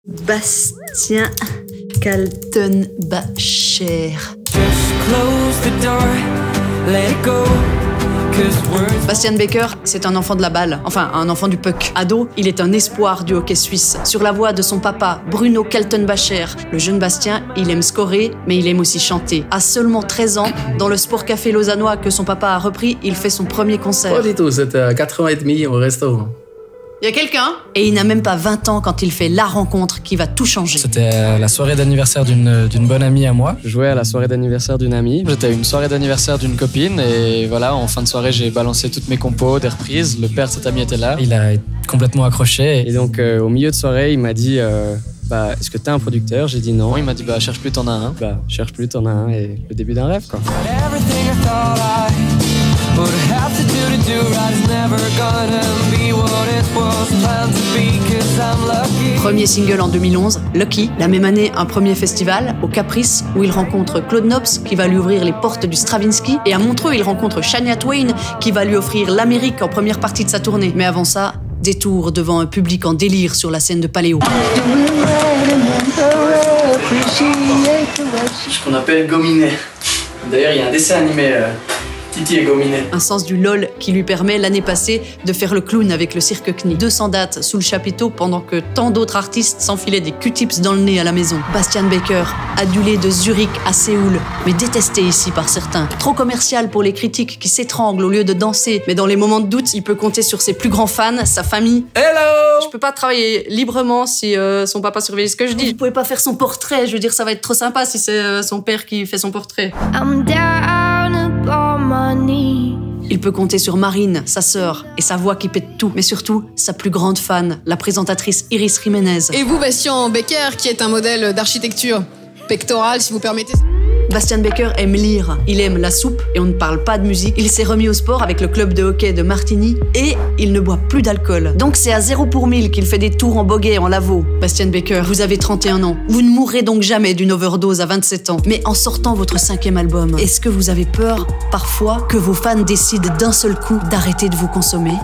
Bastien Kaltenbacher. Bastian Becker, c'est un enfant de la balle, enfin un enfant du puck. Ado, il est un espoir du hockey suisse. Sur la voie de son papa, Bruno Kaltenbacher, le jeune Bastien, il aime scorer, mais il aime aussi chanter. À seulement 13 ans, dans le Sport Café lausannois que son papa a repris, il fait son premier concert. Pas du tout, c'était à 4 ans et demi au restaurant. Y a quelqu'un? Et il n'a même pas 20 ans quand il fait la rencontre qui va tout changer. C'était la soirée d'anniversaire d'une bonne amie à moi. Je jouais à la soirée d'anniversaire d'une amie. J'étais à une soirée d'anniversaire d'une copine et voilà, en fin de soirée, j'ai balancé toutes mes compos, des reprises. Le père de cette amie était là. Il a complètement accroché. Et donc, au milieu de soirée, il m'a dit est-ce que t'as un producteur? J'ai dit non. Il m'a dit cherche plus, t'en as un. Cherche plus, t'en as un. Et le début d'un rêve, quoi. Premier single en 2011, Lucky. La même année, un premier festival, au Caprice, où il rencontre Claude Nobs, qui va lui ouvrir les portes du Stravinsky. Et à Montreux, il rencontre Shania Twain, qui va lui offrir l'Amérique en première partie de sa tournée. Mais avant ça, détour devant un public en délire sur la scène de Paléo. Ce qu'on appelle gominer. D'ailleurs, il y a un dessin animé, Titi et Gominet. Un sens du LOL qui lui permet l'année passée de faire le clown avec le cirque CNI. 200 dates sous le chapiteau pendant que tant d'autres artistes s'enfilaient des Q-tips dans le nez à la maison. Bastian Becker, adulé de Zurich à Séoul, mais détesté ici par certains. Trop commercial pour les critiques qui s'étranglent au lieu de danser. Mais dans les moments de doute, il peut compter sur ses plus grands fans, sa famille. Hello! Je peux pas travailler librement si son papa surveille ce que je dis. Vous pouvez pas faire son portrait, je veux dire, ça va être trop sympa si c'est son père qui fait son portrait. Il peut compter sur Marine, sa sœur, et sa voix qui pète tout, mais surtout sa plus grande fan, la présentatrice Iris Jiménez. Et vous, Bastien Becker, qui est un modèle d'architecture pectorale, si vous permettez. Bastian Becker aime lire, il aime la soupe et on ne parle pas de musique. Il s'est remis au sport avec le club de hockey de Martigny et il ne boit plus d'alcool. Donc c'est à 0 pour 1000 qu'il fait des tours en bogey en lavabo. Bastian Becker, vous avez 31 ans. Vous ne mourrez donc jamais d'une overdose à 27 ans. Mais en sortant votre 5e album, est-ce que vous avez peur, parfois, que vos fans décident d'un seul coup d'arrêter de vous consommer ?